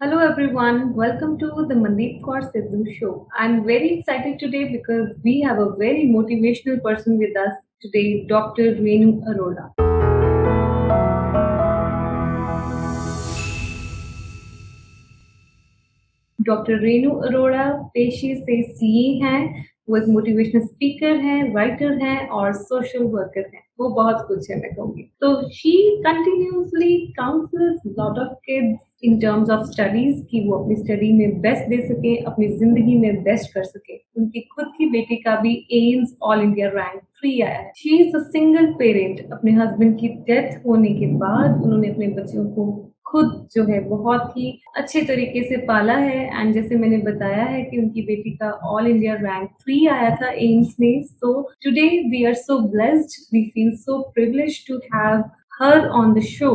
Hello everyone, welcome to the Mandeep Kaur Sidhu show. I'm very excited today because we have a very motivational person with us today, Dr. Renu Arora. Doctor Renu Arora पेशे से CA हैं। वो एक motivational speaker हैं, writer हैं और social worker हैं। वो बहुत कुछ है मैं कहूँगी। तो she continuously councils lot of kids in terms of studies कि वो अपनी स्टडी में बेस्ट दे सके, अपनी जिंदगी में बेस्ट कर सके। उनकी खुद की बेटी का भी एम्स ऑल इंडिया रैंक 3 आया है। She is a single parent. अपने हस्बैंड की डेथ होने के बाद उन्होंने अपने बच्चों को खुद जो है बहुत ही अच्छे तरीके से पाला है। एंड जैसे मैंने बताया है कि उनकी बेटी का ऑल इंडिया रैंक 3 आया था एम्स में। So today we are so blessed, we feel so privileged to have her on the show,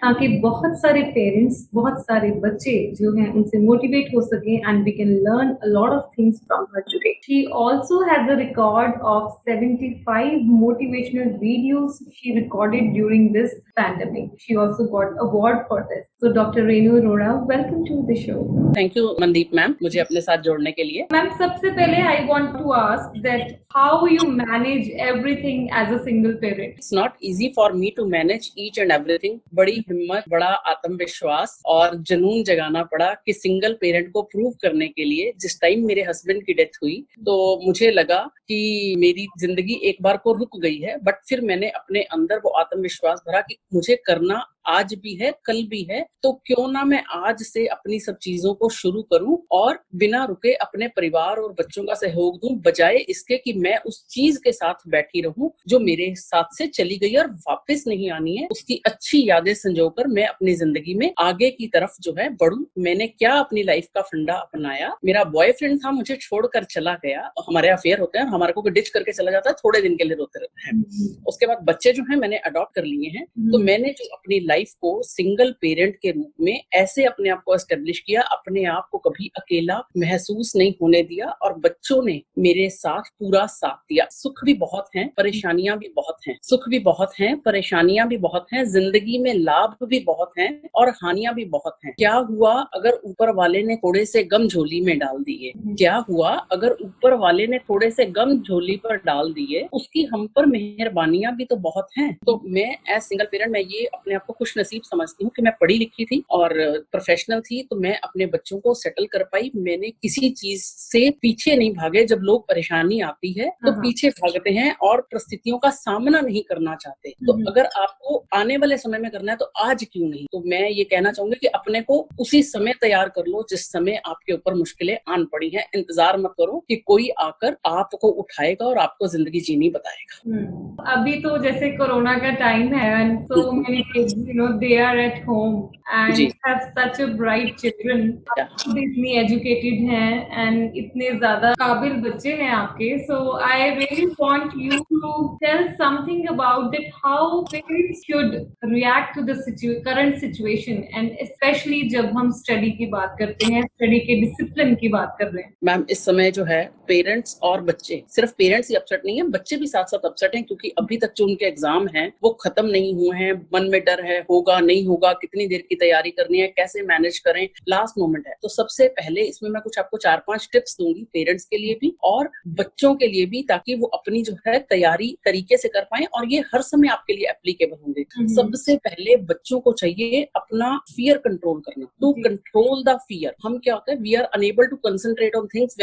ताकि बहुत सारे पेरेंट्स, बहुत सारे बच्चे जो हैं उनसे मोटिवेट हो सके and we can learn a lot of things from her today. She also has a record of 75 motivational videos she recorded during this pandemic. She also got award for this. So Dr. Renu Arora, welcome to the show. Thank you Mandeep ma'am मुझे अपने साथ जोड़ने के लिए। Ma'am सबसे पहले I want to ask that how you manage everything as a single parent. It's not easy for me to manage each and everything. बड़ी हिम्मत, बड़ा आत्मविश्वास और जुनून जगाना पड़ा कि सिंगल पेरेंट को प्रूव करने के लिए। जिस टाइम मेरे हस्बैंड की डेथ हुई तो मुझे लगा कि मेरी जिंदगी एक बार को रुक गई है, बट फिर मैंने अपने अंदर वो आत्मविश्वास भरा कि मुझे करना आज भी है, कल भी है, तो क्यों ना मैं आज से अपनी सब चीजों को शुरू करूं और बिना रुके अपने परिवार और बच्चों का सहयोग दूं, बजाय इसके कि मैं उस चीज के साथ बैठी रहूं जो मेरे साथ से चली गई और वापस नहीं आनी है। उसकी अच्छी यादें संजोकर मैं अपनी जिंदगी में आगे की तरफ जो है बढ़ूं। मैंने क्या अपनी लाइफ का फंडा अपनाया। मेरा बॉयफ्रेंड था, मुझे छोड़कर चला गया। हमारे अफेयर होते हैं, हमारे को डिच करके चला जाता है, थोड़े दिन के लिए रोते रहते हैं। उसके बाद बच्चे जो है मैंने अडॉप्ट कर लिए हैं। तो मैंने जो अपनी लाइफ को सिंगल पेरेंट के रूप में ऐसे अपने आप को एस्टेब्लिश किया, अपने आप को कभी अकेला महसूस नहीं होने दिया और बच्चों ने मेरे साथ पूरा साथ दिया। सुख भी बहुत हैं, परेशानियां भी बहुत हैं। सुख भी बहुत हैं, परेशानियां भी बहुत हैं, जिंदगी में लाभ भी बहुत हैं और हानियां भी बहुत हैं। क्या हुआ अगर ऊपर वाले ने थोड़े से गम झोली में डाल दिए? क्या हुआ अगर ऊपर वाले ने थोड़े से गम झोली पर डाल दिए? उसकी हम पर मेहरबानियां भी तो बहुत हैं। तो मैं एज सिंगल पेरेंट मैं ये अपने आप को खुश नसीब समझती हूँ कि मैं पढ़ी लिखी थी और प्रोफेशनल थी, तो मैं अपने बच्चों को सेटल कर पाई। मैंने किसी चीज से पीछे नहीं भागे। जब लोग परेशानी आती है तो पीछे भागते हैं और परिस्थितियों का सामना नहीं करना चाहते। तो अगर आपको आने वाले समय में करना है तो आज क्यों नहीं? तो मैं ये कहना चाहूंगी कि अपने को उसी समय तैयार कर लो जिस समय आपके ऊपर मुश्किलें आन पड़ी हैं। इंतजार मत करो कि कोई आकर आपको उठाएगा और आपको जिंदगी जीनी बताएगा। अभी तो जैसे कोरोना का टाइम है and so many kids they are at home and have such a bright children. आप इतनी एजुकेटेड हैं एंड इतने ज्यादा काबिल बच्चे हैं आपके। So I really want you to tell something about that how parents should react to the current situation and specially जब हम स्टडी की बात करते हैं, स्टडी के डिसिप्लिन की बात कर रहे हैं। मैम इस समय जो है पेरेंट्स और बच्चे, सिर्फ पेरेंट्स ही अपसेट नहीं है, बच्चे भी साथ साथ अपसेट हैं क्योंकि अभी तक जो उनके एग्जाम हैं वो खत्म नहीं हुए हैं। मन में डर है, होगा नहीं होगा, कितनी देर की तैयारी करनी है, कैसे मैनेज करें, लास्ट मोमेंट है। तो सबसे पहले इसमें मैं कुछ आपको 4-5 टिप्स दूंगी पेरेंट्स के लिए भी और बच्चों के लिए भी, ताकि वो अपनी जो है तैयारी तरीके से कर पाए और ये हर समय आपके लिए एप्लीकेबल होंगे। सबसे पहले बच्चों को चाहिए अपना फियर कंट्रोल करना, टू कंट्रोल द फियर। हम क्या होता है, we are unable to concentrate on things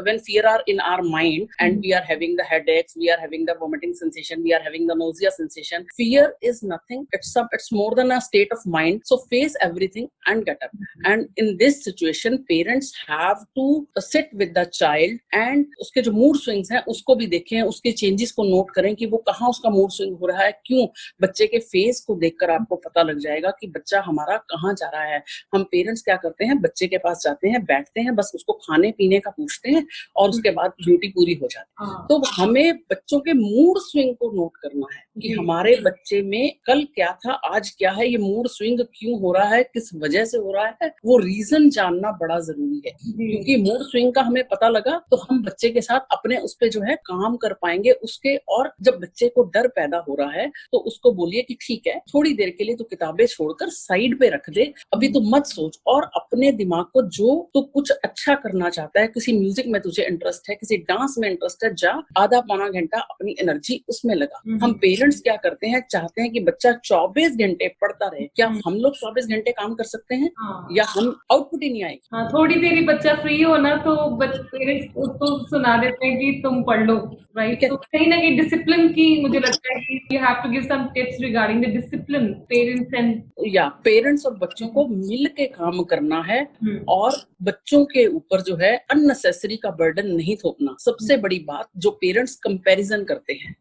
when fear are in our mind and we are having the headaches, we are having the vomiting sensation, we are having the nausea sensation. Fear is nothing, it's more than a state of mind. So face everything and get up. And in this situation parents have to sit with the child and उसके जो mood swings हैं उसको भी देखें, उसके changes को note करें कि वो कहाँ उसका mood swing हो रहा है, क्यों। बच्चे के फेस को देखकर आपको पता लग जाएगा कि बच्चा हमारा कहाँ जा रहा है। हम पेरेंट्स क्या करते हैं, बच्चे के पास जाते हैं, बैठते हैं, बस उसको खाने पीने का पूछते हैं और उसके बाद ड्यूटी पूरी हो जाती है। तो हमें बच्चों के मूड स्विंग को नोट करना है कि हमारे बच्चे में कल क्या था, आज आज क्या है, ये मूड स्विंग क्यों हो रहा है, किस वजह से हो रहा है, वो रीजन जानना बड़ा जरूरी है। क्योंकि मूड स्विंग का हमें पता लगा तो हम बच्चे के साथ अपने उस पे जो है काम कर पाएंगे उसके। और जब बच्चे को डर पैदा हो रहा है तो उसको बोलिए कि ठीक है, थोड़ी देर के लिए तो किताबें छोड़कर साइड पे रख दे, अभी तो मत सोच, और अपने दिमाग को जो तो कुछ अच्छा करना चाहता है, किसी म्यूजिक में तुझे इंटरेस्ट है, किसी डांस में इंटरेस्ट है, जा आधा पौना घंटा अपनी एनर्जी उसमें लगा। हम पेरेंट्स क्या करते हैं, चाहते हैं कि बच्चा 24 घंटे पढ़ता रहे। क्या हम लोग 24 घंटे काम कर सकते हैं? या हम आउटपुट ही नहीं आएगी। हाँ, थोड़ी देर ही बच्चा फ्री हो ना तो पेरेंट्स उसको सुना देते हैं कि तुम पढ़ लो, राइट? तो कहीं ना कहीं डिसिप्लिन की मुझे लगता है कि you have to give some tips regarding the discipline parents and या पेरेंट्स और बच्चों को मिल के काम करना है। और बच्चों के ऊपर जो है अननेसेसरी का बर्डन नहीं थोपना। सबसे बड़ी बात जो पेरेंट्स कंपैरिजन करते हैं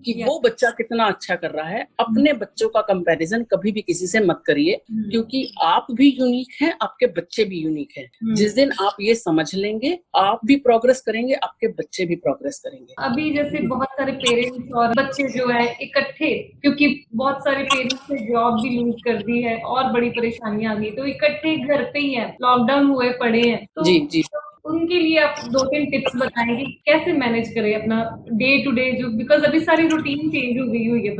कि वो बच्चा कितना अच्छा कर रहा है, अपने बच्चों का कंपैरिजन कभी भी किसी से मत करिए, क्योंकि आप भी यूनिक हैं, आपके बच्चे भी यूनिक हैं। जिस दिन आप ये समझ लेंगे, आप भी प्रोग्रेस करेंगे, आपके बच्चे भी प्रोग्रेस करेंगे। अभी जैसे बहुत सारे पेरेंट्स और बच्चे जो है इकट्ठे, क्योंकि बहुत सारे पेरेंट्स ने जॉब भी लूज कर दी है और बड़ी परेशानियां आ गई, तो इकट्ठे घर पे ही है, लॉकडाउन हुए पड़े हैं, तो जी जी। उनके लिए आप 2-3 टिप्स बताएंगे कैसे मैनेज करें अपना डे टू डे, जो बिकॉज अभी सारी रूटीन चेंज हो गई हुई है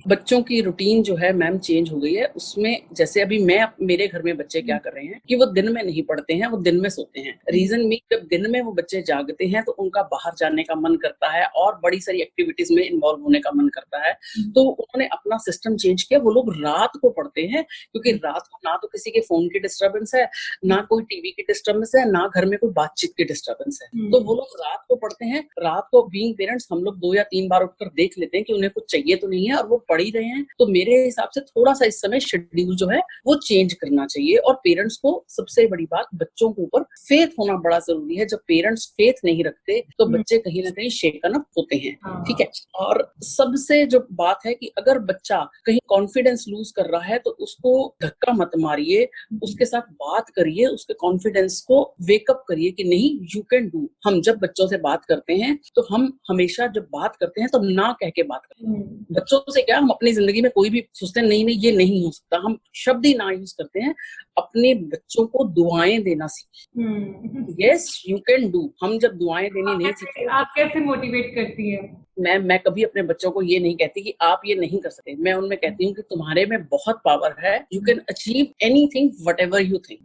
बच्चों की रूटीन जो है मैम चेंज हो गई है। उसमें जैसे अभी मेरे घर में बच्चे क्या कर रहे हैं कि वो दिन में नहीं पढ़ते हैं, वो दिन में सोते हैं। रीजन में जब दिन में वो बच्चे जागते हैं तो उनका बाहर जाने का मन करता है और बड़ी सारी एक्टिविटीज में इन्वॉल्व होने का मन करता है, तो उन्होंने अपना सिस्टम चेंज किया। वो लोग रात को पढ़ते हैं, क्योंकि रात को ना तो किसी के फोन की डिस्टर्बेंस है, ना कोई टीवी की डिस्टर्बेंस है, ना घर में कोई बातचीत की डिस्टर्बेंस है, तो वो लोग रात को पढ़ते हैं। रात को बीइंग पेरेंट्स हम लोग 2 या 3 बार उठकर देख लेते हैं कि उन्हें कुछ चाहिए तो नहीं है, और वो पढ़ ही रहे हैं। तो मेरे हिसाब से थोड़ा सा इस समय शेड्यूल जो है वो चेंज करना चाहिए। और पेरेंट्स को सबसे बड़ी बात, बच्चों के ऊपर फेथ होना बड़ा जरूरी है। जब पेरेंट्स फेथ नहीं रखते तो बच्चे कहीं ना कहीं शेकन अप होते हैं। ठीक है। और सबसे जो बात है कि अगर बच्चा कहीं कॉन्फिडेंस लूज कर रहा है तो उसको धक्का मत मारिए, उसके साथ बात करिए, उसके कॉन्फिडेंस को वेकअप करिए कि नहीं, यू कैन डू। हम जब बच्चों से बात करते हैं तो हम हमेशा जब बात करते हैं तो ना कह के बात करते हैं। बच्चों से क्या, हम अपनी जिंदगी में कोई भी सोचते हैं नहीं नहीं ये नहीं हो सकता, हम शब्द ही ना यूज करते हैं। अपने बच्चों को दुआएं देना सीखें। Yes you can do. हम जब दुआएं देनी नहीं सीखते, आप कैसे मोटिवेट करती है? मैं कभी अपने बच्चों को ये नहीं कहती कि आप ये नहीं कर सकते। मैं उनमें कहती हूँ कि तुम्हारे में बहुत पावर है, you can achieve anything whatever you think.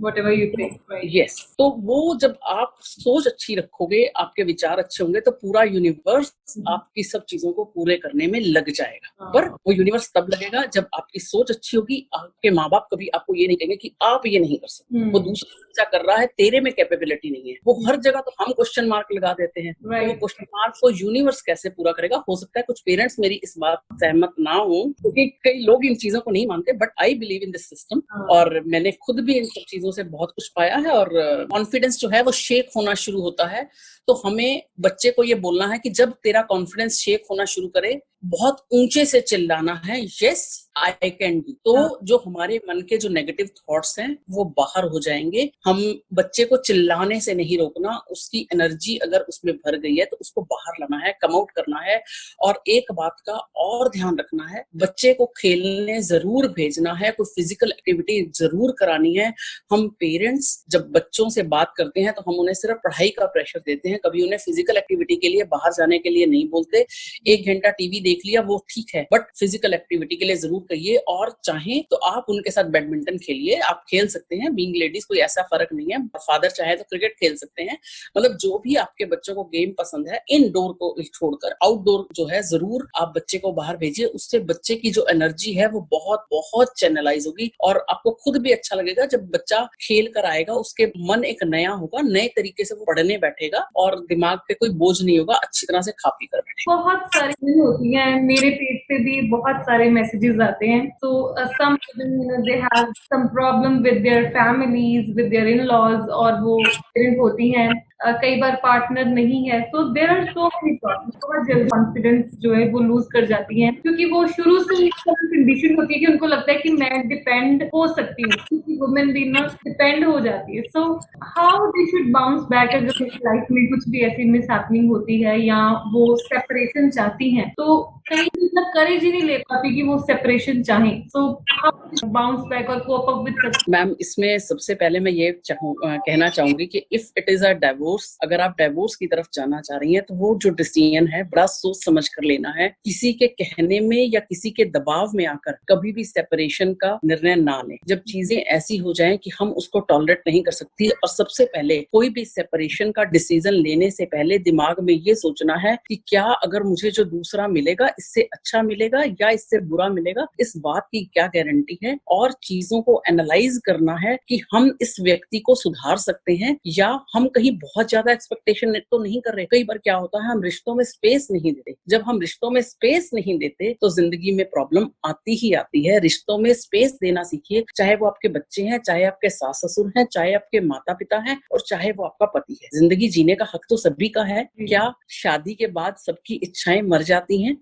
Whatever you think, yes. तो वो जब आप सोच अच्छी रखोगे, आपके विचार अच्छे होंगे, तो पूरा यूनिवर्स आपकी सब चीजों को पूरे करने में लग जाएगा। पर वो यूनिवर्स तब लगेगा जब आपकी सोच अच्छी होगी। आपके माँ बाप कभी आपको ये नहीं कहेंगे कि आप ये नहीं कर सकते, वो दूसरा बच्चा कर रहा है, तेरे में कैपेबिलिटी नहीं है। वो हर जगह तो हम क्वेश्चन मार्क लगा देते हैं, तो वो क्वेश्चन मार्क को यूनिवर्स कैसे पूरा करेगा? हो सकता है कुछ पेरेंट्स मेरी इस बात सहमत ना हो, क्योंकि कई लोग इन चीजों को नहीं मानते, but I believe in this system. और मैंने खुद भी इन सब चीजों से बहुत कुछ पाया है। और कॉन्फिडेंस जो है वो शेक होना शुरू होता है, तो हमें बच्चे को ये बोलना है कि जब तेरा कॉन्फिडेंस शेक होना शुरू करे, बहुत ऊंचे से चिल्लाना है, यस आई कैन डू। तो जो हमारे मन के जो नेगेटिव थॉट्स हैं वो बाहर हो जाएंगे। हम बच्चे को चिल्लाने से नहीं रोकना, उसकी एनर्जी अगर उसमें भर गई है तो उसको बाहर लाना है, कम आउट करना है। और एक बात का और ध्यान रखना है, बच्चे को खेलने जरूर भेजना है, कोई फिजिकल एक्टिविटी जरूर करानी है। हम पेरेंट्स जब बच्चों से बात करते हैं तो हम उन्हें सिर्फ पढ़ाई का प्रेशर देते हैं, कभी उन्हें फिजिकल एक्टिविटी के लिए बाहर जाने के लिए नहीं बोलते। 1 घंटा टीवी देख लिया वो ठीक है, बट फिजिकल एक्टिविटी के लिए जरूर कहिए। और चाहें तो आप उनके साथ बैडमिंटन खेलिए, आप खेल सकते हैं। बीइंग लेडीज कोई ऐसा फर्क नहीं है, फादर चाहे तो क्रिकेट खेल सकते हैं। मतलब जो भी आपके बच्चों को गेम पसंद है, इनडोर को छोड़कर आउटडोर जो है जरूर आप बच्चे को बाहर भेजिए। उससे बच्चे की जो एनर्जी है वो बहुत बहुत चैनलाइज होगी, और आपको खुद भी अच्छा लगेगा जब बच्चा खेल कर आएगा, उसके मन एक नया होगा, नए तरीके से वो पढ़ने बैठेगा और दिमाग पे कोई बोझ नहीं होगा, अच्छी तरह से खा पी कर बैठेगा। बहुत सारी होती हैं, मेरे पेज पे भी बहुत सारे मैसेजेस आते हैं। तो some they have some problem with their families, with their in-laws, और वो पेरेंट होती हैं कई बार पार्टनर नहीं है, तो there are so many problems. बहुत जल्द कॉन्फिडेंस जो है वो लूज कर जाती हैं, क्योंकि वो शुरू से ही कंडीशन होती है कि उनको लगता है कि मैं डिपेंड हो सकती हूँ, क्योंकि वुमेन भी ना डिपेंड हो जाती है। So how they should bounce back अगर लाइफ में कुछ भी ऐसी मिस हैपनिंग होती है या वो सेपरेशन चाहती हैं, तो कई मतलब करेज ही नहीं ले पाती कि वो सेपरेशन चाहें। सो हाउ बाउंस बैक और cope up with such. Ma'am, इसमें सबसे पहले मैं ये कहना चाहूंगी कि if it is a divorce, अगर आप डाइवोर्स की तरफ जाना चाह रही हैं तो वो जो डिसीजन है बड़ा सोच समझ कर लेना है। किसी के कहने में या किसी के दबाव में आकर कभी भी सेपरेशन का निर्णय ना लें। जब चीजें ऐसी हो जाएं कि हम उसको टॉलरेट नहीं कर सकती, और सबसे पहले कोई भी सेपरेशन का डिसीजन लेने से पहले दिमाग में ये सोचना है कि क्या अगर मुझे जो दूसरा मिलेगा इससे अच्छा मिलेगा या इससे बुरा मिलेगा, इस बात की क्या गारंटी है। और चीजों को एनालाइज करना है कि हम इस व्यक्ति को सुधार सकते हैं या हम कहीं बहुत ज्यादा एक्सपेक्टेशन तो नहीं कर रहे। कई बार क्या होता है, हम रिश्तों में स्पेस नहीं देते। जब हम रिश्तों में स्पेस नहीं देते तो जिंदगी में प्रॉब्लम आती ही आती है। रिश्तों में स्पेस देना सीखिए, चाहे वो आपके बच्चे हैं, चाहे आपके सास ससुर हैं, चाहे आपके माता पिता हैं, और चाहे वो आपका पति है। जिंदगी जीने का हक तो सभी का है। क्या शादी के बाद सबकी इच्छाएं मर जाती हैं?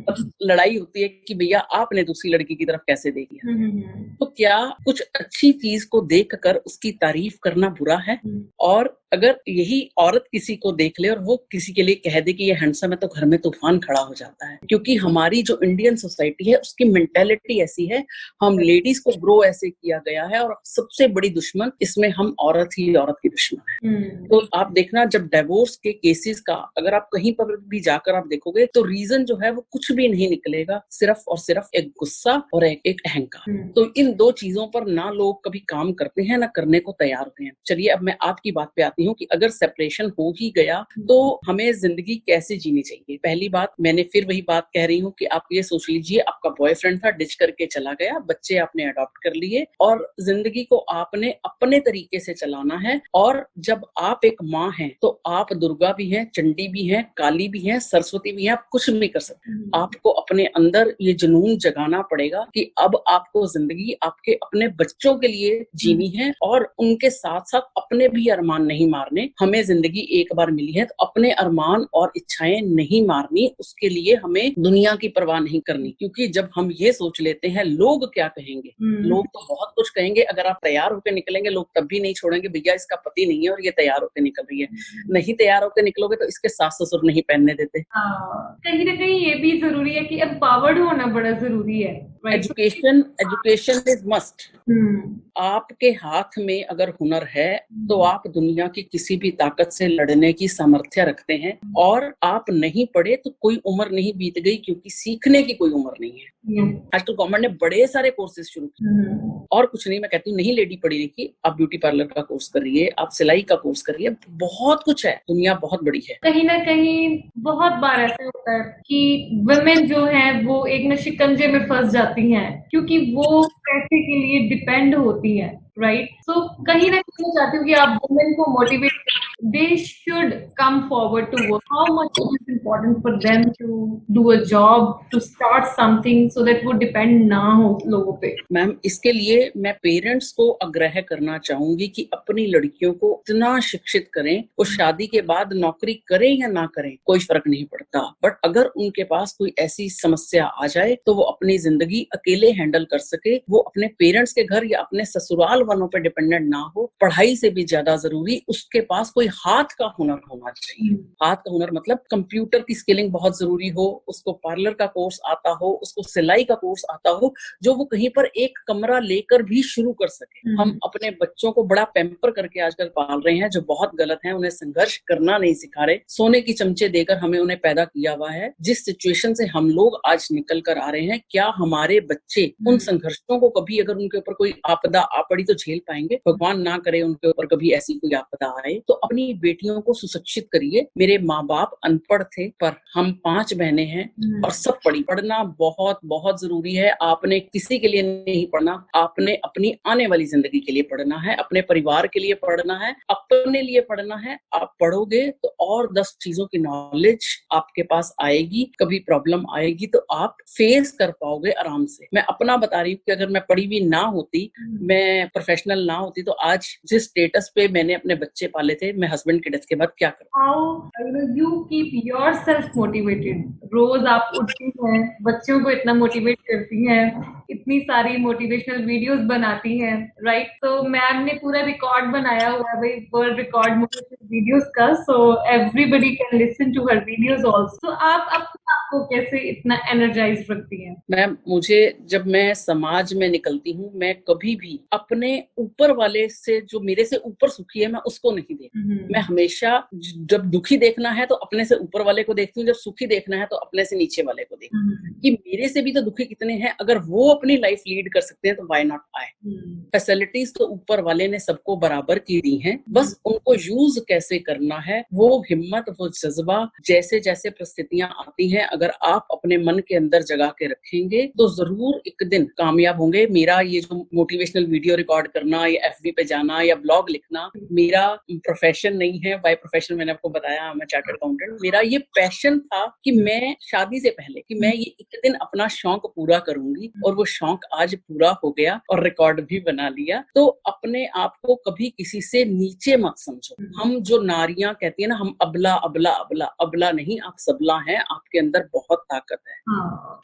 अब लड़ाई होती है कि भैया आपने दूसरी लड़की की तरफ कैसे देख लिया। तो क्या कुछ अच्छी चीज को देखकर उसकी तारीफ करना बुरा है? और अगर यही औरत किसी को देख ले और वो किसी के लिए कह दे कि ये हैंडसम है, तो घर में तूफान खड़ा हो जाता है। क्योंकि हमारी जो इंडियन सोसाइटी है उसकी मेंटेलिटी ऐसी है, हम लेडीज को ग्रो ऐसे किया गया है, और सबसे बड़ी दुश्मन इसमें हम औरत ही औरत की दुश्मन है। तो आप देखना, जब डिवोर्स के केसेस का अगर आप कहीं पर भी जाकर आप देखोगे तो रीजन जो है वो कुछ भी नहीं निकलेगा, सिर्फ और सिर्फ एक गुस्सा और एक अहंकार। तो इन दो चीजों पर ना लोग कभी काम करते हैं ना करने को तैयार होते हैं। चलिए अब मैं आपकी बात पे आती हूँ कि अगर सेपरेशन हो ही गया तो हमें जिंदगी कैसे जीनी चाहिए। पहली बात, मैंने फिर वही बात कह रही हूँ कि आप ये सोच लीजिए, आपका बॉयफ्रेंड था, डिच करके चला गया, बच्चे आपने अडॉप्ट कर लिए, और जिंदगी को आपने अपने तरीके से चलाना है। और जब आप एक माँ हैं तो आप दुर्गा भी हैं, चंडी भी हैं, काली भी हैं, सरस्वती भी हैं, आप कुछ भी कर सकते हैं। आपको अपने अंदर ये जुनून जगाना पड़ेगा कि अब आपको जिंदगी आपके अपने बच्चों के लिए जीनी है, और उनके साथ साथ अपने भी अरमान नहीं मारने। हमें जिंदगी एक बार मिली है तो अपने अरमान और इच्छाएं नहीं मारनी, उसके लिए हमें दुनिया की परवाह नहीं करनी। क्योंकि जब हम ये सोच लेते हैं लोग क्या कहेंगे, लोग तो बहुत कुछ कहेंगे। अगर आप तैयार होकर निकलेंगे, लोग तब भी नहीं छोड़ेंगे, भैया इसका पति नहीं है और ये तैयार होकर निकल रही है। नहीं तैयार होकर निकलोगे तो इसके सास ससुर नहीं पहनने देते। कहीं ना कहीं ये भी जरूरी है कि एम्पावर्ड होना बड़ा जरूरी है। Education is must. आपके हाथ में अगर हुनर है तो आप दुनिया की किसी भी ताकत से लड़ने की सामर्थ्य रखते हैं। और आप नहीं पढ़े तो कोई उम्र नहीं बीत गई, क्योंकि सीखने की कोई उम्र नहीं है। आजकल गवर्नमेंट ने बड़े सारे कोर्सेज शुरू किए, और कुछ नहीं, मैं कहती हूँ नहीं लेडी पढ़ी लिखी, आप ब्यूटी पार्लर का कोर्स करिए, आप सिलाई का कोर्स करिए, बहुत कुछ है, दुनिया बहुत बड़ी है। कहीं ना कहीं बहुत बार ऐसा होता है कि वुमेन जो है वो एक न शिकंजे में फंस जाती हैं, क्योंकि वो पैसे के लिए डिपेंड होती है, राइट। सो कहीं ना कहीं चाहती हूँ कि आप वुमेन को motivate, they should come forward to work. How much it is important for them to do a job, to start something, so that वो depend ना हो लोगों पे। मैम, इसके लिए मैं पेरेंट्स को आग्रह करना चाहूंगी कि अपनी लड़कियों को इतना शिक्षित करें, वो शादी के बाद नौकरी करें या ना करें कोई फर्क नहीं पड़ता, बट अगर उनके पास कोई ऐसी समस्या आ जाए तो वो अपनी जिंदगी अकेले हैंडल कर सके, वो अपने पेरेंट्स के घर या अपने ससुराल वालों पे डिपेंडेंट ना हो। पढ़ाई से भी ज्यादा जरूरी उसके पास कोई हाथ का हुनर होना चाहिए। हाथ का हुनर मतलब कंप्यूटर की स्किलिंग बहुत जरूरी हो, उसको पार्लर का कोर्स आता हो, उसको सिलाई का कोर्स आता हो, जो वो कहीं पर एक कमरा लेकर भी शुरू कर सके। हम अपने बच्चों को बड़ा पैम्पर करके आजकल पाल रहे हैं, जो बहुत गलत है। उन्हें संघर्ष करना नहीं सिखा रहे, सोने की चमचे देकर हमें उन्हें पैदा किया हुआ है। जिस सिचुएशन से हम लोग आज निकल कर आ रहे हैं, क्या हमारे बच्चे उन संघर्षों को कभी, अगर उनके ऊपर कोई आपदा आ पड़ी तो झेल पाएंगे? भगवान ना करे उनके ऊपर कभी ऐसी कोई आपदा आए। तो अपनी बेटियों को सुशिक्षित करिए। मेरे माँ बाप अनपढ़ थे, पर हम 5 बहनें हैं और सब पढ़ी। पढ़ना बहुत बहुत जरूरी है। आपने किसी के लिए नहीं पढ़ना, आपने अपनी आने वाली जिंदगी के लिए पढ़ना है, अपने परिवार के लिए पढ़ना है, अपने लिए पढ़ना है, आप पढ़ोगे तो और 10 चीजों की नॉलेज आपके पास आएगी, कभी प्रॉब्लम आएगी तो आप फेस कर पाओगे आराम से। मैं अपना बता रही हूँ कि अगर मैं पढ़ी हुई ना होती, मैं प्रोफेशनल ना होती, तो आज जिस स्टेटस पे मैंने अपने बच्चे पाले थे, मैं हस्बैंड के डेथ के बाद क्या करूँ। How you keep your self motivated? रोज आप उठती हैं, बच्चों को इतना मोटिवेट करती हैं, इतनी सारी मोटिवेशनल वीडियोस बनाती हैं, राइट? तो मैम ने पूरा रिकॉर्ड बनाया हुआ है भाई, वर्ल्ड रिकॉर्ड मोटिवेशनल वीडियोस का, so everybody can listen to her videos also. तो आप अपने आप को कैसे इतना एनर्जाइज रखती हैं? मैम, मुझे जब मैं समाज में निकलती हूँ, मैं कभी भी अपने ऊपर वाले से, जो मेरे से ऊपर सुखी है, मैं उसको नहीं देखती। मैं हमेशा जब दुखी देखना है तो अपने से ऊपर वाले को देखती हूँ, जब सुखी देखना है तो अपने से नीचे वाले को देखती हूँ कि मेरे से भी तो दुखी कितने हैं, अगर वो अपनी लाइफ लीड कर सकते हैं तो व्हाई नॉट आई। फैसिलिटीज तो ऊपर वाले ने सबको बराबर की दी हैं, बस उनको यूज कैसे करना है, वो हिम्मत, वो जज्बा, जैसे जैसे परिस्थितियां आती हैं, अगर आप अपने मन के अंदर जगा के रखेंगे तो जरूर एक दिन कामयाब होंगे। मेरा ये जो मोटिवेशनल वीडियो रिकॉर्ड करना या एफबी पे जाना या ब्लॉग लिखना मेरा प्रोफेशन नहीं है। बाय प्रोफेशन मैंने आपको बताया, मैं चार्टर्ड अकाउंटेंट। मेरा ये पैशन था कि मैं शादी से पहले कि मैं ये एक दिन अपना शौक पूरा करूंगी, और वो शौक आज पूरा हो गया और रिकॉर्ड भी बना लिया। तो अपने आप को कभी किसी से नीचे मत समझो। हम जो नारियां कहती है ना, हम अबला अबला अबला, अबला नहीं, आप सबला हैं, आपके अंदर बहुत ताकत है।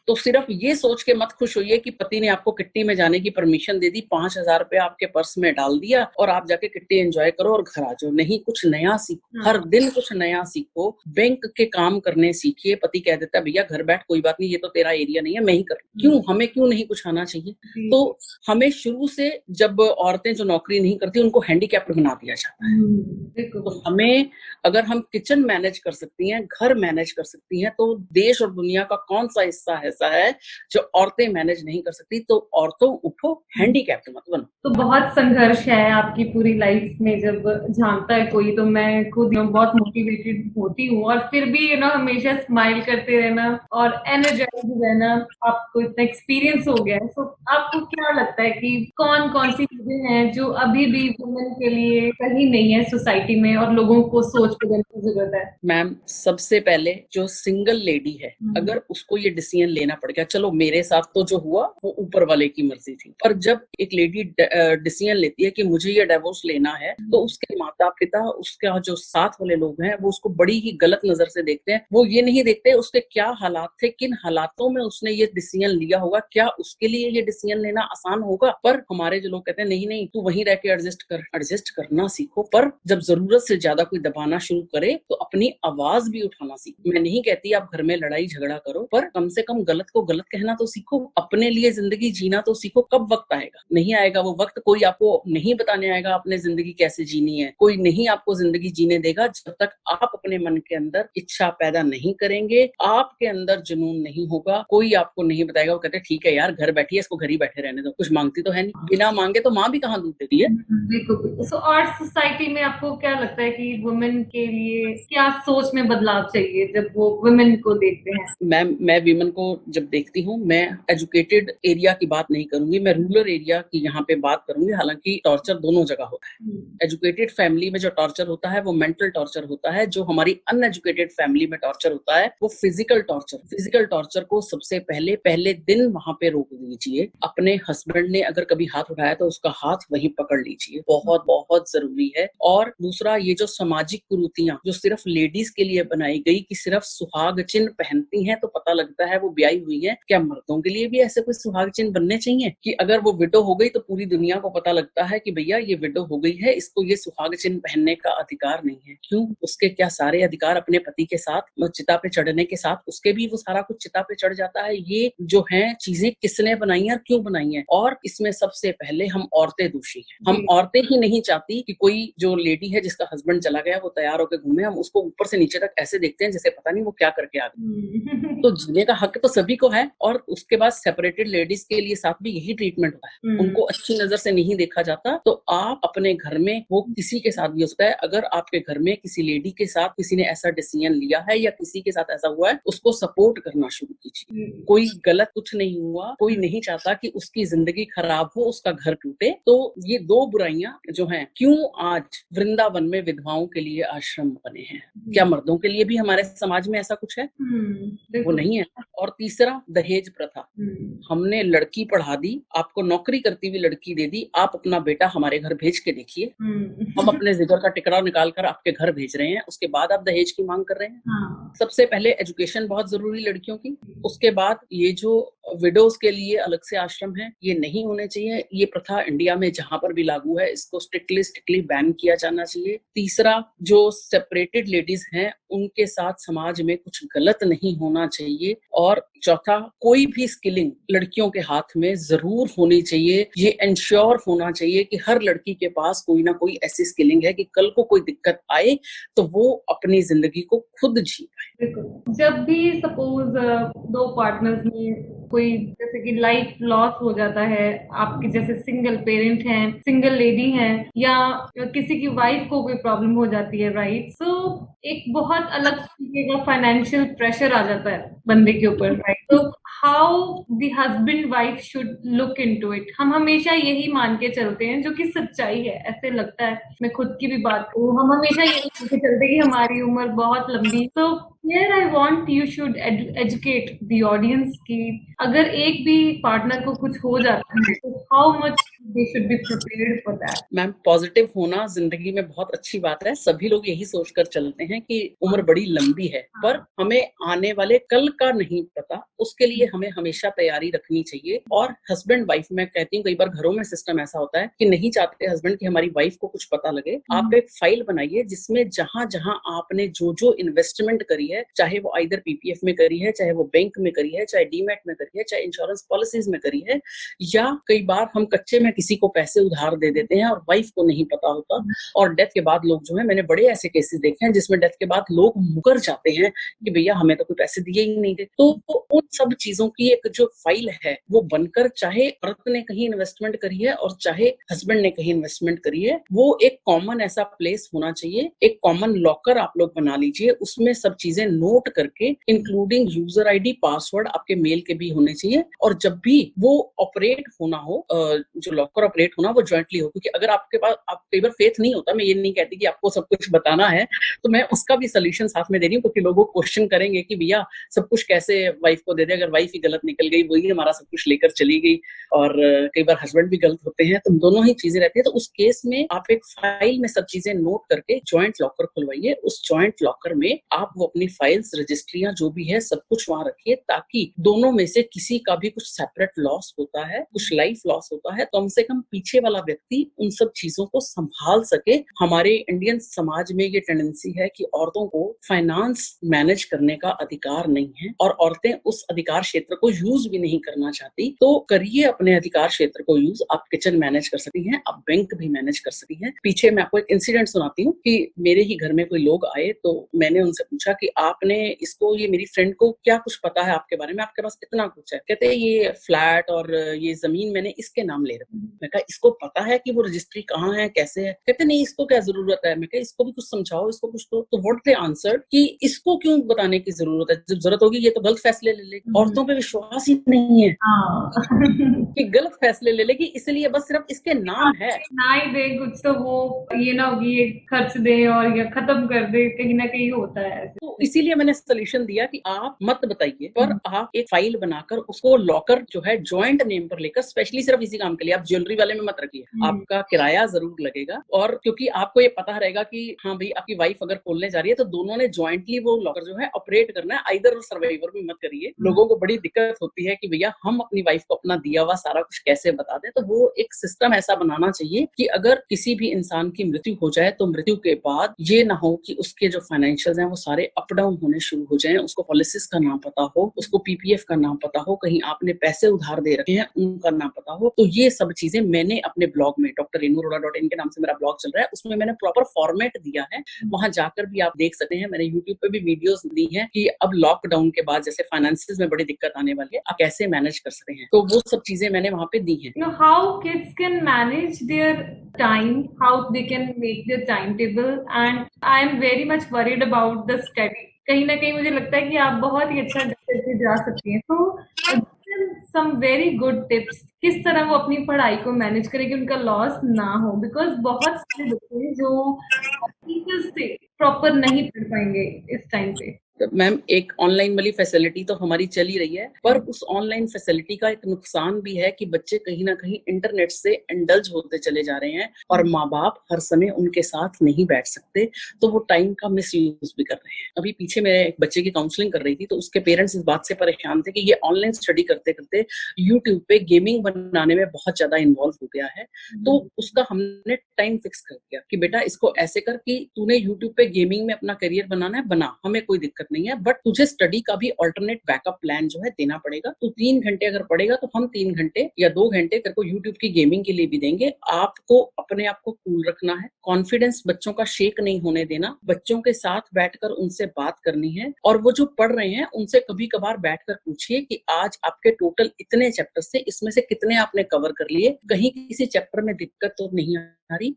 तो सिर्फ ये सोच के मत खुश होइए कि पति ने आपको किट्टी में जाने की परमिशन दे दी, 5,000 रुपया आपके पर्स में डाल दिया और आप जाके किट्टी एंजॉय करो और घर आ जाओ। नहीं, कुछ नया सीखो, हर दिन कुछ नया सीखो। बैंक के काम करने सीखिए। पति कह देता है भैया घर बैठ, कोई बात नहीं, ये तो तेरा एरिया नहीं है, मैं ही करूँ। क्यों, हमें क्यों नहीं कुछ आना चाहिए? तो हमें शुरू से, जब औरतें जो नौकरी नहीं करती उनको हैंडीकैप्ड बना दिया जाता है। तो हमें, अगर हम किचन मैनेज कर सकती हैं, घर मैनेज कर सकती हैं, तो देश और दुनिया का कौन सा हिस्सा ऐसा है जो औरतें मैनेज नहीं कर सकती? तो औरतों उठो, हैंडीकैप्ड मत बनो। तो बहुत संघर्ष है आपकी पूरी लाइफ में, जब झांकता है कोई तो मैं खुद बहुत मोटिवेटेड होती हूँ, और फिर भी हमेशा स्माइल करते रहना और एनर्जाइज रहना, आपको इतना एक्सपीरियंस हो गया है। तो आपको क्या लगता है कि कौन कौन सी चीजें हैं जो अभी भी वुमेन के लिए सही नहीं है सोसाइटी में, और लोगों को सोच बदलने की जरूरत है? मैम, सबसे पहले जो सिंगल लेडी है, अगर उसको ये डिसीजन लेना पड़ गया, चलो मेरे साथ तो जो हुआ वो ऊपर वाले की मर्जी थी, पर जब एक लेडी डिसीजन लेती है कि मुझे ये डिवोर्स लेना है, तो उसके माता पिता, उसका जो साथ वाले लोग हैं, वो उसको बड़ी ही गलत नजर से देखते हैं। वो ये नहीं देखते उसके क्या हालात थे, किन हालातों में उसने ये डिसीजन लिया होगा, क्या उसके लिए ये डिसीजन लेना आसान होगा। पर हमारे जो लोग कहते हैं नहीं नहीं, तू वहीं रह के एडजस्ट करना सीखो। पर जब जरूरत से ज्यादा कोई दबाना शुरू करे तो अपनी आवाज भी उठाना सीखो। मैं नहीं कहती आप घर में लड़ाई झगड़ा करो, पर कम से कम गलत को गलत कहना तो सीखो। अपने लिए जिंदगी जीना तो सीखो। कब वक्त आएगा? नहीं आएगा वो वक्त, कोई आपको नहीं बताने आएगा आपने जिंदगी कैसे जीनी है, कोई नहीं आपको जिंदगी जीने देगा जब तक आप अपने मन के अंदर इच्छा पैदा नहीं करेंगे, आपके अंदर जुनून नहीं होगा। कोई आपको नहीं बताएगा। वो कहते हैं ठीक है यार, घर बैठी है, इसको घर ही बैठे रहने दो, कुछ मांगती तो है नहीं। बिना मांगे तो माँ भी कहाँ दूध देती है। बिल्कुल। सो और सोसाइटी में आपको क्या लगता है कि वुमेन के लिए क्या सोच में बदलाव चाहिए जब वो वुमेन को देखते हैं? मैं विमेन को जब देखती हूँ, मैं एजुकेटेड एरिया की बात नहीं करूंगी, मैं रूरल एरिया की यहाँ पे बात करूंगी। हालांकि टॉर्चर दोनों जगह होता है। एजुकेटेड फैमिली में जो टॉर्चर होता है वो मेंटल टॉर्चर होता है। जो हमारी अनएजुकेटेड फैमिली में टॉर्चर होता है वो फिजिकल टॉर्चर। फिजिकल टॉर्चर को सबसे पहले दिन वहां पे रोक दीजिए। अपने हस्बैंड ने अगर कभी हाथ उठाया तो उसका हाथ वहीं पकड़ लीजिए, बहुत बहुत जरूरी है। और दूसरा, ये जो सामाजिक कुरीतियां जो सिर्फ लेडीज के लिए बनाई गई कि सिर्फ सुहाग चिन्ह पहनती हैं तो पता लगता है वो ब्याही हुई है, क्या मर्दों के लिए भी ऐसे कोई सुहाग चिन्ह बनने चाहिए कि अगर वो विडो हो गई तो पूरी दुनिया को पता लगता है कि भैया ये विडो हो गई है, इसको ये सुहाग चिन्ह पहनने का अधिकार नहीं है? क्यों? उसके क्या सारे अधिकार अपने पति के साथ चिता पे चढ़ने के साथ उसके भी वो सारा कुछ चिता पे चढ़ जाता है? ये जो है चीजें किसने बनाई है और क्यों बनाई है? और इसमें सबसे पहले हम औरतें दोषी हैं। हम औरतें ही नहीं चाहती कि कोई जो लेडी है जिसका हस्बैंड चला गया वो तैयार होकर घूमे, हम उसको ऊपर से नीचे तक ऐसे देखते हैं जैसे पता नहीं वो क्या करके आ गई। तो जीने का हक तो सभी को है। और उसके बाद सेपरेटेड लेडीज के लिए साथ भी यही ट्रीटमेंट होता है, उनको अच्छी नजर से नहीं देखा जाता। तो आप अपने घर में, वो किसी के साथ भी हो सकता है, अगर आपके घर में किसी लेडी के साथ किसी ने ऐसा डिसीजन लिया है या किसी के साथ ऐसा हुआ है, उसको सपोर्ट करना शुरू कीजिए। कोई गलत कुछ नहीं हुआ, कोई नहीं चाहता कि उसकी जिंदगी खराब हो, उसका घर टूटे। तो ये दो बुराइयां जो हैं, क्यों आज वृंदावन में विधवाओं के लिए आश्रम बने हैं, क्या मर्दों के लिए भी हमारे समाज में ऐसा कुछ है? वो नहीं है। और तीसरा, दहेज प्रथा। हमने लड़की पढ़ा दी, आपको नौकरी करती हुई लड़की दे दी, आप अपना बेटा हमारे घर भेज के देखिए, हम अपने जिगर का टिकड़ा निकाल कर आपके घर भेज रहे हैं, उसके बाद आप दहेज की मांग कर रहे हैं। सबसे पहले एजुकेशन बहुत जरूरी लड़कियों की, उसके बाद ये जो विडोज के लिए अलग से आश्रम है, ये नहीं होने चाहिए। ये प्रथा इंडिया में जहां पर भी लागू है, इसको स्ट्रिक्टली बैन किया जाना चाहिए। तीसरा, जो सेपरेटेड लेडीज हैं उनके साथ समाज में कुछ गलत नहीं होना चाहिए। और चौथा, कोई भी स्किलिंग लड़कियों के हाथ में जरूर होनी चाहिए। ये इंश्योर होना चाहिए कि हर लड़की के पास कोई ना कोई ऐसी स्किलिंग है कि कल को कोई दिक्कत आए तो वो अपनी जिंदगी को खुद जी पाए। जब भी सपोज दो पार्टनर्स में कोई जैसे कि लाइफ लॉस हो जाता है, आपके जैसे सिंगल पेरेंट हैं, सिंगल लेडी हैं, या किसी की वाइफ को कोई प्रॉब्लम हो जाती है, राइट, तो एक बहुत अलग तरीके का फाइनेंशियल प्रेशर आ जाता है बंदे के ऊपर, राइट। तो how the husband wife should look into it. हम हमेशा यही मान के चलते हैं, जो कि सच्चाई है, ऐसे लगता है। मैं खुद की भी बात करूं, हम हमेशा यही मान के चलते हैं कि हमारी उम्र बहुत लंबी। तो here I want you should educate the audience कि अगर एक भी पार्टनर को कुछ हो जाता है तो how much they should be prepared for that। Ma'am, positive होना जिंदगी में बहुत अच्छी बात है। सभी लोग यही सोचकर चलते हैं कि उम्र बड़ी लंबी है, पर हमें आने वाले कल का नहीं पता, उसके लिए हमें हमेशा तैयारी रखनी चाहिए। और हस्बैंड वाइफ, मैं कहती हूँ कई बार घरों में सिस्टम ऐसा होता है कि नहीं चाहते हस्बैंड कि हमारी वाइफ को कुछ पता लगे। आप एक फाइल बनाइए जिसमें जहां जहां आपने जो जो इन्वेस्टमेंट करी है, चाहे वो आइदर पीपीएफ में करी है, चाहे वो बैंक में करी है, चाहे डीमैट में करी है, चाहे इंश्योरेंस पॉलिसीज में करी है, या कई बार हम कच्चे में किसी को पैसे उधार दे देते हैं और वाइफ को नहीं पता होता। और डेथ के बाद लोग जो है, मैंने बड़े ऐसे केसेस देखे हैं जिसमें डेथ के बाद लोग मुकर जाते हैं कि भैया हमें तो कोई पैसे दिए ही नहीं थे। तो उन सब चीजों की एक जो फाइल है वो बनकर, चाहे औरत ने कहीं इन्वेस्टमेंट करी है और चाहे हस्बैंड ने कहीं इन्वेस्टमेंट करी है, वो एक कॉमन ऐसा प्लेस होना चाहिए, एक कॉमन लॉकर आप लोग बना लीजिए, उसमें सब चीजें नोट करके, इंक्लूडिंग यूजर आईडी, पासवर्ड आपके मेल के भी होने चाहिए। और जब भी वो ऑपरेट होना हो, जो लॉकर ऑपरेट होना, वो ज्वाइंटली हो। क्योंकि अगर आपके पास, आप कई बार फेथ नहीं होता, मैं ये नहीं कहती कि आपको सब कुछ बताना है, तो मैं उसका भी सोल्यूशन साथ में दे रही हूँ। क्योंकि लोग क्वेश्चन करेंगे कि भैया सब कुछ कैसे वाइफ को दे दे, अगर वाइफ ही गलत निकल गई, वही हमारा सब कुछ लेकर चली गई, और कई बार हस्बैंड भी गलत होते हैं, तो दोनों ही चीजें रहती है। तो उस केस में आप एक फाइल में सब चीजें नोट करके ज्वाइंट लॉकर खुलवाइए। उस ज्वाइंट लॉकर में आप वो अपनी फाइल्स, रजिस्ट्रियां जो भी है, सब कुछ वहां रखिए, ताकि दोनों में से किसी का भी कुछ सेपरेट लॉस होता है, कुछ लाइफ लॉस होता है, कम से कम पीछे वाला व्यक्ति उन सब चीजों को संभाल सके। हमारे इंडियन समाज में ये टेंडेंसी है कि औरतों को फाइनेंस मैनेज करने का अधिकार नहीं है, और औरतें उस अधिकार क्षेत्र को यूज भी नहीं करना चाहती। तो करिए अपने अधिकार क्षेत्र को यूज। आप किचन मैनेज कर सकती हैं, आप बैंक भी मैनेज कर सकती हैं। पीछे मैं आपको एक इंसिडेंट सुनाती हूँ कि मेरे ही घर में कोई लोग आए, तो मैंने उनसे पूछा कि आपने इसको, ये मेरी फ्रेंड को क्या कुछ पता है आपके बारे में, आपके पास इतना कुछ है। कहते हैं ये फ्लैट और ये जमीन मैंने इसके नाम ले रखी। मैं कहा इसको पता है कि वो रजिस्ट्री कहाँ है, कैसे है? कहते नहीं, इसको क्या जरूरत है। मैं कहा इसको भी कुछ समझाओ, इसको कुछ। तो व्हाट दे आंसर कि इसको क्यों बताने की जरूरत है, जब जरूरत होगी ये तो गलत फैसले ले लेगी। औरतों पे विश्वास ही नहीं है कि गलत फैसले ले लेगी, इसलिए बस सिर्फ इसके नाम है, ना ही दे कुछ, तो वो ये ना होगी ये खर्च दे और या खत्म कर दे, कहीं ना कहीं होता है। तो इसीलिए मैंने सोल्यूशन दिया कि आप मत बताइए, पर आप एक फाइल बनाकर उसको लॉकर जो है ज्वाइंट नेम पर लेकर, स्पेशली सिर्फ इसी काम के लिए, आप ज्वेलरी वाले में मत रखिए, आपका किराया जरूर लगेगा। और क्योंकि आपको ये पता रहेगा कि हाँ भाई आपकी वाइफ अगर खोलने जा रही है, तो दोनों ने ज्वाइंटली वो लॉकर जो है ऑपरेट करना है। आइदर सर्वाइवर भी मत करिए, लोगों को बड़ी बड़ी दिक्कत होती है कि भैया हम अपनी वाइफ को अपना दिया हुआ सारा कुछ कैसे बता दें। तो वो एक सिस्टम ऐसा बनाना चाहिए कि अगर किसी भी इंसान की मृत्यु हो जाए तो मृत्यु के बाद ये ना हो कि उसके जो फाइनेंशियल हैं वो सारे अप डाउन होने शुरू हो जाएं, उसको पॉलिसीज का नाम पता हो, उसको पीपीएफ का नाम पता हो, कहीं आपने पैसे उधार दे रखे हैं उनका नाम पता हो। तो ये सब चीजें मैंने अपने ब्लॉग में drrenuarora.in के नाम से मेरा ब्लॉग चल रहा है, उसमें मैंने प्रॉपर फॉर्मेट दिया है। वहां जाकर भी आप देख सकते हैं, मैंने यूट्यूब पे भी वीडियोस दी हैं कि अब लॉकडाउन के बाद जैसे फाइनेंसेस में बड़ी दिक्कत आने वाली है, आप कैसे मैनेज कर सकते हैं। तो वो सब चीजें मैंने वहां पे दी हैं। How kids can manage their time, how they can make their timetable, and I am very much worried about the study. कहीं ना कहीं मुझे लगता है कि आप बहुत ही अच्छा करके जा सकती हैं। तो सम वेरी गुड टिप्स, किस तरह वो अपनी पढ़ाई को मैनेज करें कि उनका लॉस ना हो, बिकॉज बहुत सारे बच्चे हैं जो टीचर्स से प्रॉपर नहीं पढ़ पाएंगे इस टाइम पे। मैम एक ऑनलाइन वाली फैसिलिटी तो हमारी चल ही रही है, पर उस ऑनलाइन फैसिलिटी का एक नुकसान भी है कि बच्चे कहीं ना कहीं इंटरनेट से इंडल्ज होते चले जा रहे हैं और माँ बाप हर समय उनके साथ नहीं बैठ सकते, तो वो टाइम का मिस यूज भी कर रहे हैं। अभी पीछे मैं एक बच्चे की काउंसलिंग कर रही थी, तो उसके पेरेंट्स इस बात से परेशान थे कि ये ऑनलाइन स्टडी करते करते यूट्यूब पे गेमिंग बनाने में बहुत ज्यादा इन्वॉल्व हो गया है। तो उसका हमने टाइम फिक्स कर दिया कि बेटा इसको ऐसे कर कि तूने यूट्यूब पे गेमिंग में अपना करियर बनाना है, बना, हमें कोई दिक्कत नहीं है, बट तुझे स्टडी का भी ऑल्टरनेट बैकअप प्लान जो है देना पड़ेगा। तो 3 घंटे अगर पड़ेगा तो हम 3 घंटे या 2 घंटे तेरे को यूट्यूब की गेमिंग के लिए भी देंगे। आपको अपने आप को कूल रखना है, कॉन्फिडेंस बच्चों का शेक नहीं होने देना, बच्चों के साथ बैठकर उनसे बात करनी है, और वो जो पढ़ रहे हैं उनसे कभी कभार बैठकर पूछिए कि आज आपके टोटल इतने चैप्टर से इसमें से कितने आपने कवर कर लिए, कहीं किसी चैप्टर में दिक्कत तो नहीं आ रही।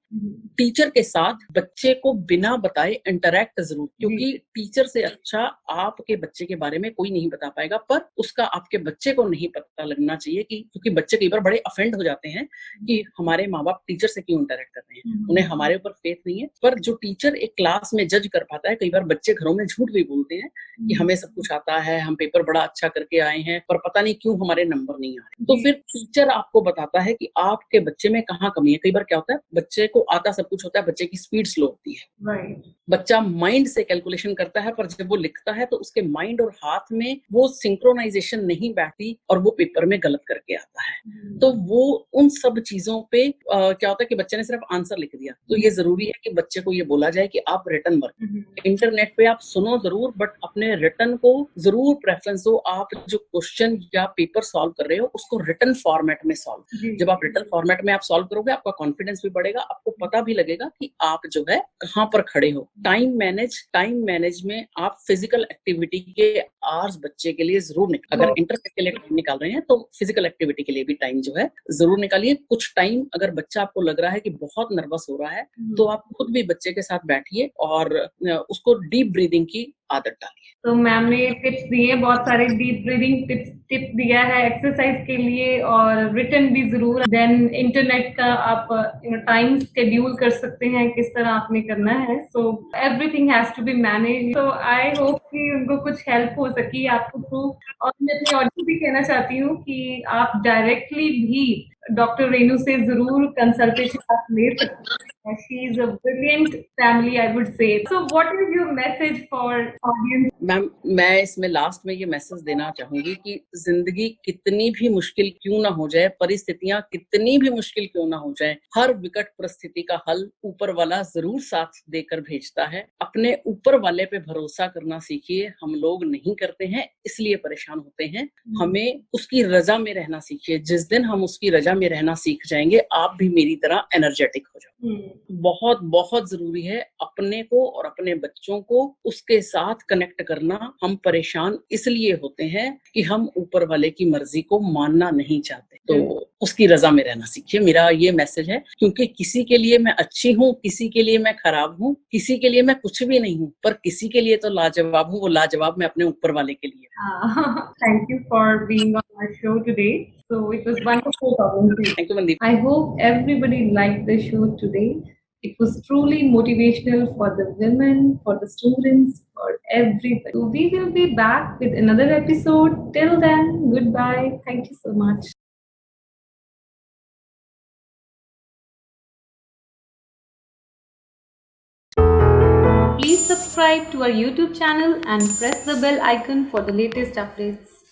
टीचर के साथ बच्चे को बिना बताए इंटरैक्ट जरूर, क्योंकि टीचर से अच्छा आपके बच्चे के बारे में कोई नहीं बता पाएगा, पर उसका आपके बच्चे को नहीं पता लगना चाहिए कि, क्योंकि बच्चे कई बार बड़े अफेंड हो जाते हैं कि हमारे माँ बाप टीचर से क्यों इंटरैक्ट कर रहे हैं, उन्हें हमारे ऊपर फेथ नहीं है। पर जो टीचर एक क्लास में जज कर पाता है, कई बार बच्चे घरों में झूठ भी बोलते हैं कि हमें सब कुछ आता है, हम पेपर बड़ा अच्छा करके आए हैं, पर पता नहीं क्यों हमारे नंबर नहीं आ रहे। तो फिर टीचर आपको बताता है कि आपके बच्चे में कहाँ कमी है। कई बार क्या होता है, बच्चे को आता सब कुछ होता है, बच्चे की स्पीड स्लो होती है, बच्चा माइंड से कैलकुलेशन करता है, पर जब वो लिखता है तो उसके माइंड और हाथ में वो सिंक्रोनाइजेशन नहीं बैठती और वो पेपर में गलत करके आता है। तो वो उन सब चीजों पे क्या होता है कि बच्चे ने सिर्फ आंसर लिख दिया। तो ये जरूरी है कि बच्चे को ये बोला जाए कि आप रिटन वर्क, इंटरनेट पे आप सुनो जरूर, बट अपने रिटन को जरूर प्रेफरेंस दो। आप जो क्वेश्चन या पेपर सॉल्व कर रहे हो उसको रिटन फॉर्मेट में सॉल्व, जब आप रिटन फॉर्मेट में आप सॉल्व करोगे आपका कॉन्फिडेंस भी बढ़ेगा, आपको पता भी लगेगा कि आप जो है कहाँ पर खड़े हो। टाइम मैनेज में आप फिजिकल एक्टिविटी के आवर्स बच्चे के लिए जरूर अगर इंटरनेट के लिए टाइम निकाल रहे हैं तो फिजिकल एक्टिविटी के लिए भी टाइम जो है जरूर निकालिए। कुछ टाइम अगर बच्चा आपको लग रहा है कि बहुत नर्वस हो रहा है तो आप खुद भी बच्चे के साथ बैठिए और उसको डीप ब्रीदिंग की आदत डालिए। तो मैम ने टिप्स दिए, बहुत सारे डीप ब्रीदिंग टिप दिया है एक्सरसाइज के लिए, और रिटन भी जरूर। देन इंटरनेट का आप टाइम शेड्यूल कर सकते हैं किस तरह आपने करना है। So everything has to be manage. तो आई होप कि उनको कुछ हेल्प हो सकी आपको थ्रू। और मैं अपनी ऑडियंस भी कहना चाहती हूँ कि आप डायरेक्टली भी डॉक्टर रेनू से जरूर कंसल्टेशन आप ले सकते हैं। She is a brilliant family, I would say. So, what is your message for audience? Ma'am मैं इसमें लास्ट में ये मैसेज देना चाहूंगी कि जिंदगी कितनी भी मुश्किल क्यों ना हो जाए, परिस्थितियां कितनी भी मुश्किल क्यों ना हो जाए, हर विकट परिस्थिति का हल ऊपर वाला जरूर साथ देकर भेजता है। अपने ऊपर वाले पे भरोसा करना सीखिए। हम लोग नहीं करते हैं इसलिए परेशान होते हैं, हमें उसकी रजा में रहना सीखिए। जिस दिन हम उसकी रजा में रहना सीख जाएंगे आप भी मेरी तरह एनर्जेटिक हो जाओ। बहुत बहुत जरूरी है अपने को और अपने बच्चों को उसके साथ कनेक्ट करना। हम परेशान इसलिए होते हैं कि हम ऊपर वाले की मर्जी को मानना नहीं चाहते, तो उसकी रजा में रहना सीखिए। मेरा ये मैसेज है, क्योंकि किसी के लिए मैं अच्छी हूँ, किसी के लिए मैं खराब हूँ, किसी के लिए मैं कुछ भी नहीं हूँ, पर किसी के लिए तो लाजवाब हूँ। वो लाजवाब मैं अपने ऊपर वाले के लिए। Thank you for being on our show today. So it was wonderful talking to you. Thank you, Mandeep. I hope everybody liked the show today. It was truly motivational for the women, for the students, for everybody. So we will be back with another episode. Till then, goodbye. Thank you so much. Please subscribe to our YouTube channel and press the bell icon for the latest updates.